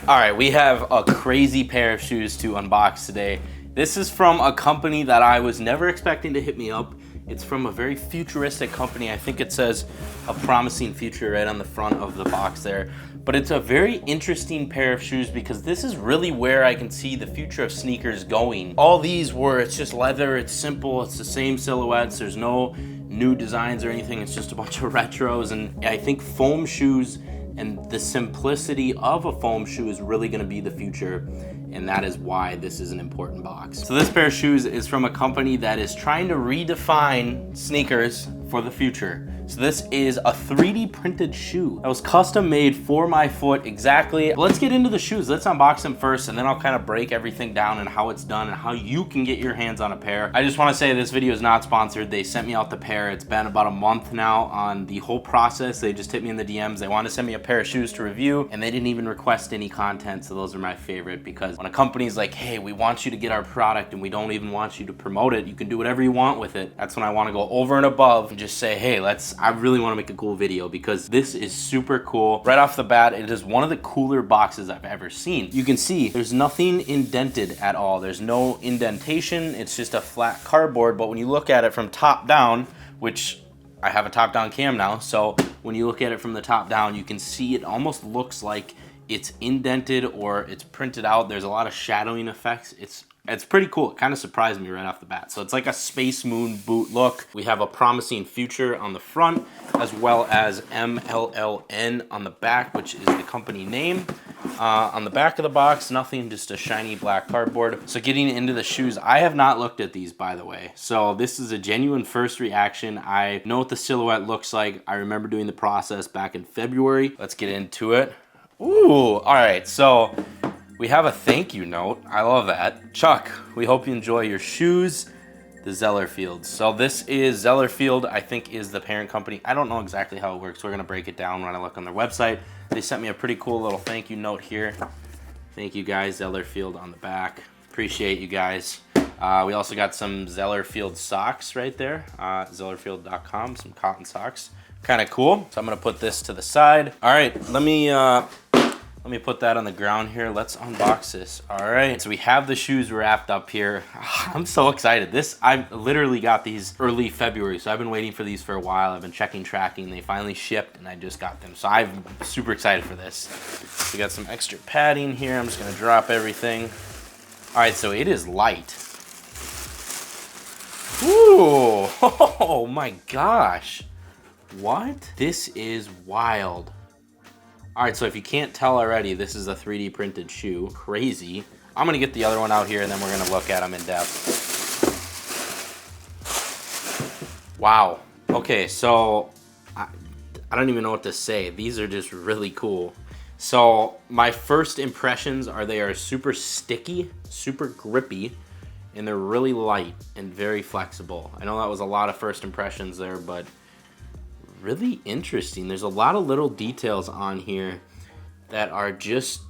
All right, we have a crazy pair of shoes to unbox today. This is from a company that I was never expecting to hit me up. It's from a very futuristic company. I think it says a promising future right on the front of the box there. But it's a very interesting pair of shoes because this is really where I can see the future of sneakers going. All these were, it's just leather, it's simple, it's the same silhouettes, there's no new designs or anything, it's just a bunch of retros. And I think foam shoes and the simplicity of a foam shoe is really gonna be the future, and that is why this is an important box. So this pair of shoes is from a company that is trying to redefine sneakers for the future. So this is a 3D printed shoe that was custom made for my foot exactly. But let's get into the shoes. Let's unbox them first, and then I'll kind of break everything down and how it's done and how you can get your hands on a pair. I just want to say this video is not sponsored. They sent me out the pair. It's been about a month now on the whole process. They just hit me in the DMs. They want to send me a pair of shoes to review, and they didn't even request any content. So those are my favorite, because when a company's like, hey, we want you to get our product and we don't even want you to promote it, you can do whatever you want with it. That's when I want to go over and above and just say, hey, I really want to make a cool video, because this is super cool. Right off the bat, it is one of the cooler boxes I've ever seen. You can see there's nothing indented at all. There's no indentation. It's just a flat cardboard. But when you look at it from top down, which I have a top down cam now, so when you look at it from the top down, you can see it almost looks like it's indented or it's printed out. There's a lot of shadowing effects. It's pretty cool. It kind of surprised me right off the bat. So it's like a Space Moon boot look. We have a promising future on the front, as well as MLLN on the back, which is the company name. On the back of the box, nothing, just a shiny black cardboard. So getting into the shoes, I have not looked at these, by the way. So this is a genuine first reaction. I know what the silhouette looks like. I remember doing the process back in February. Let's get into it. Ooh, all right, so we have a thank you note. I love that. Chuck, we hope you enjoy your shoes, the Zellerfeld. So this is Zellerfeld, I think is the parent company. I don't know exactly how it works. We're gonna break it down when I look on their website. They sent me a pretty cool little thank you note here. Thank you guys, Zellerfeld on the back. Appreciate you guys. We also got some Zellerfeld socks right there. Zellerfeld.com, some cotton socks. Kind of cool. So I'm gonna put this to the side. All right, let me put that on the ground here. Let's unbox this. All right, so we have the shoes wrapped up here. I'm so excited. I literally got these early February, so I've been waiting for these for a while. I've been checking tracking. They finally shipped, and I just got them. So I'm super excited for this. We got some extra padding here. I'm just gonna drop everything. All right, so it is light. Ooh, oh my gosh. What? This is wild. All right, so if you can't tell already, this is a 3D printed shoe. Crazy. I'm gonna get the other one out here, and then we're gonna look at them in depth. Wow. Okay, so I don't even know what to say. These are just really cool. So my first impressions are they are super sticky, super grippy, and they're really light and very flexible. I know that was a lot of first impressions there, but really interesting. There's a lot of little details on here that are just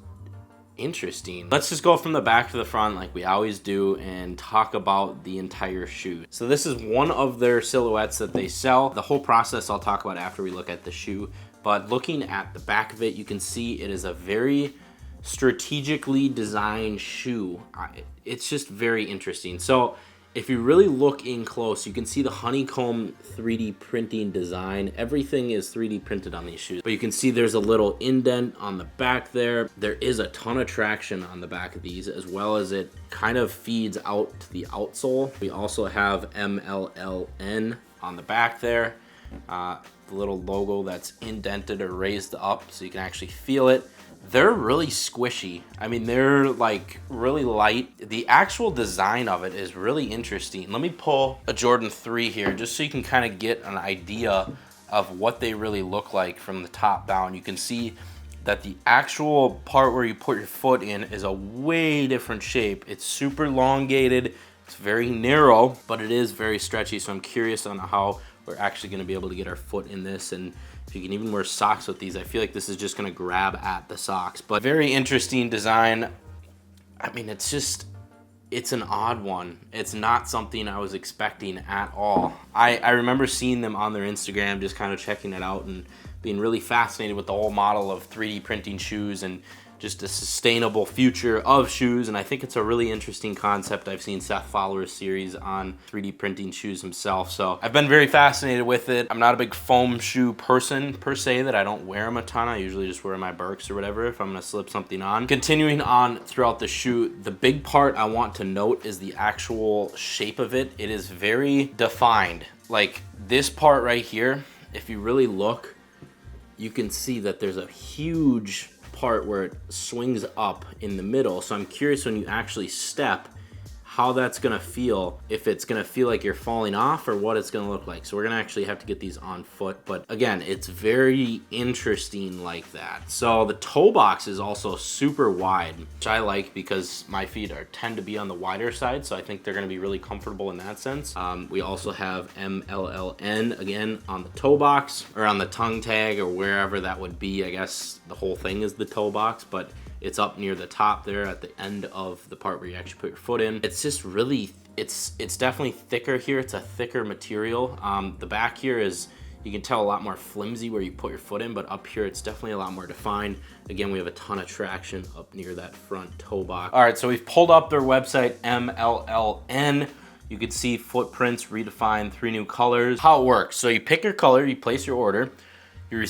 interesting. Let's just go from the back to the front like we always do and talk about the entire shoe. So this is one of their silhouettes that they sell. The whole process I'll talk about after we look at the shoe, but looking at the back of it, you can see it is a very strategically designed shoe. It's just very interesting. So if you really look in close, you can see the honeycomb 3D printing design. Everything is 3D printed on these shoes. But you can see there's a little indent on the back there. There is a ton of traction on the back of these, as well as it kind of feeds out to the outsole. We also have MLLN on the back there. The little logo that's indented or raised up so you can actually feel it. They're really squishy. I mean, they're like really light. The actual design of it is really interesting. Let me pull a Jordan 3 here just so you can kind of get an idea of what they really look like from the top down. You can see that the actual part where you put your foot in is a way different shape. It's super elongated. It's very narrow, but it is very stretchy. So I'm curious on how we're actually gonna be able to get our foot in this, and if you can even wear socks with these. I feel like this is just gonna grab at the socks, but very interesting design. I mean, it's an odd one. It's not something I was expecting at all. I remember seeing them on their Instagram, just kind of checking it out and being really fascinated with the whole model of 3D printing shoes and just a sustainable future of shoes, and I think it's a really interesting concept. I've seen Seth Fowler's series on 3D printing shoes himself, so I've been very fascinated with it. I'm not a big foam shoe person per se, that I don't wear them a ton. I usually just wear my Birks or whatever if I'm gonna slip something on. Continuing on throughout the shoe, the big part I want to note is the actual shape of it. It is very defined. Like this part right here, if you really look, you can see that there's a huge part where it swings up in the middle. So I'm curious when you actually step, how that's gonna feel, if it's gonna feel like you're falling off or what it's gonna look like. So we're gonna actually have to get these on foot, but again, it's very interesting like that. So the toe box is also super wide, which I like because my feet tend to be on the wider side, so I think they're gonna be really comfortable in that sense. We also have MLLN again on the toe box, or on the tongue tag, or wherever that would be. I guess the whole thing is the toe box, but it's up near the top there at the end of the part where you actually put your foot in. It's just really, it's definitely thicker here. It's a thicker material. The back here is, you can tell, a lot more flimsy where you put your foot in, but up here it's definitely a lot more defined. Again, we have a ton of traction up near that front toe box. All right, so we've pulled up their website, MLLN. You can see footprints redefined, 3 new colors. How it works, so you pick your color, you place your order, you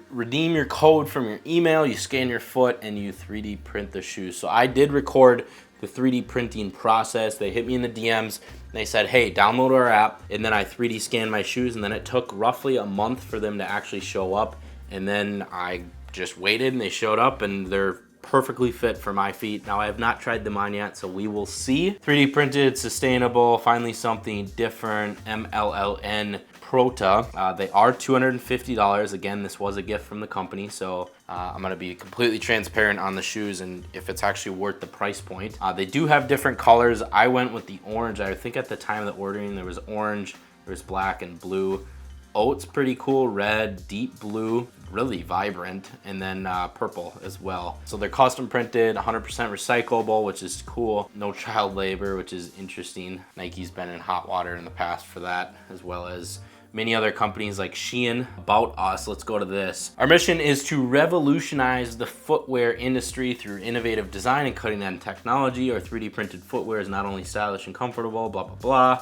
redeem your code from your email, you scan your foot, and you 3D print the shoes. So I did record the 3D printing process. They hit me in the DMs, and they said, hey, download our app, and then I 3D scanned my shoes, and then it took roughly a month for them to actually show up, and then I just waited, and they showed up, and they're perfectly fit for my feet. Now, I have not tried them on yet, so we will see. 3D printed, sustainable, finally something different, MLLN Prota. They are $250. Again, this was a gift from the company, so I'm gonna be completely transparent on the shoes and if it's actually worth the price point. They do have different colors. I went with the orange. I think at the time of the ordering, there was orange, there was black and blue. Oat's pretty cool, red, deep blue, really vibrant, and then purple as well. So they're custom printed, 100% recyclable, which is cool. No child labor, which is interesting. Nike's been in hot water in the past for that, as well as many other companies like Shein. About us, let's go to this. Our mission is to revolutionize the footwear industry through innovative design and cutting-edge technology. Our 3D printed footwear is not only stylish and comfortable, blah, blah, blah.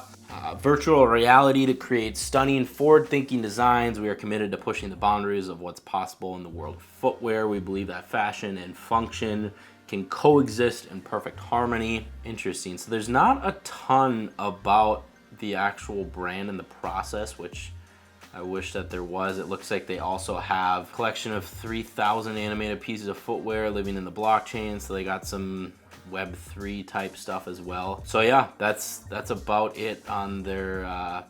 Virtual reality to create stunning, forward-thinking designs. We are committed to pushing the boundaries of what's possible in the world of footwear. We believe that fashion and function can coexist in perfect harmony. Interesting. So there's not a ton about the actual brand and the process, which I wish that there was. It looks like they also have a collection of 3,000 animated pieces of footwear living in the blockchain, so they got some Web3 type stuff as well. So yeah, that's about it on their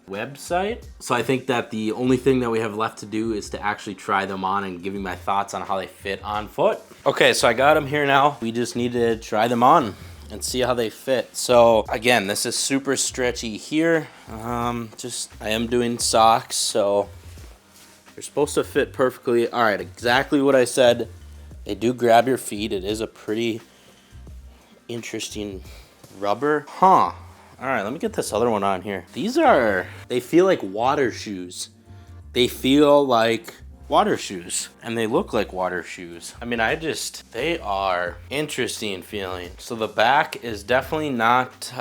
website. So I think that the only thing that we have left to do is to actually try them on and give you my thoughts on how they fit on foot. Okay, so I got them here now. We just need to try them on and see how they fit. So again, this is super stretchy here. I am doing socks, so they're supposed to fit perfectly. All right, exactly what I said. They do grab your feet. It is a pretty interesting rubber. Huh. All right, let me get this other one on here. They feel like water shoes. They feel like water shoes, and they look like water shoes. I mean, they are interesting feeling. So the back is definitely not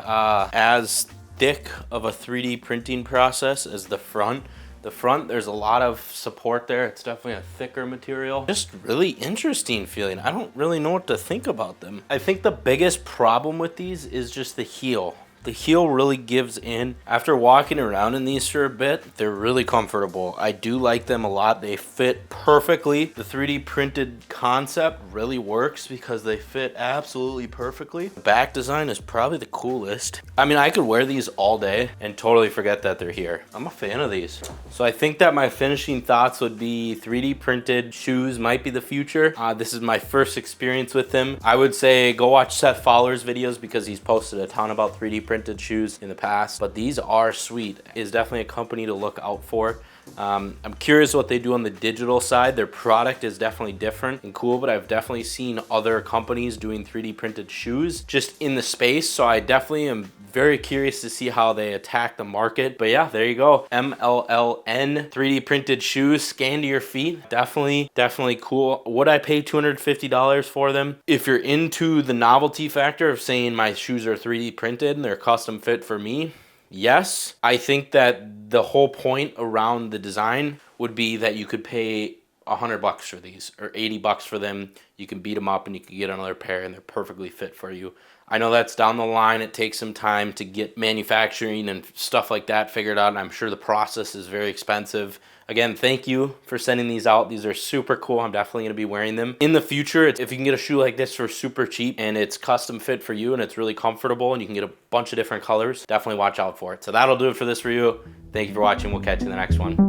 as thick of a 3D printing process as the front. The front, there's a lot of support there. It's definitely a thicker material. Just really interesting feeling. I don't really know what to think about them. I think the biggest problem with these is just the heel. The heel really gives in. After walking around in these for a bit, they're really comfortable. I do like them a lot. They fit perfectly. The 3D printed concept really works because they fit absolutely perfectly. The back design is probably the coolest. I mean, I could wear these all day and totally forget that they're here. I'm a fan of these. So I think that my finishing thoughts would be 3D printed shoes might be the future. This is my first experience with them. I would say go watch Seth Fowler's videos because he's posted a ton about 3D printed shoes in the past, but these are sweet. It is definitely a company to look out for. I'm curious what they do on the digital side. Their product is definitely different and cool, but I've definitely seen other companies doing 3D printed shoes just in the space. So I definitely am very curious to see how they attack the market. But yeah, there you go. MLLN 3D printed shoes, scan to your feet. Definitely cool. Would I pay $250 for them? If you're into the novelty factor of saying my shoes are 3D printed and they're custom fit for me, yes. I think that the whole point around the design would be that you could pay $100 for these or $80 for them. You can beat them up and you can get another pair and they're perfectly fit for you. I know that's down the line. It takes some time to get manufacturing and stuff like that figured out, and I'm sure the process is very expensive. Again, thank you for sending these out. These are super cool. I'm definitely going to be wearing them. In the future, if you can get a shoe like this for super cheap and it's custom fit for you and it's really comfortable and you can get a bunch of different colors, definitely watch out for it. So that'll do it for this review. Thank you for watching. We'll catch you in the next one.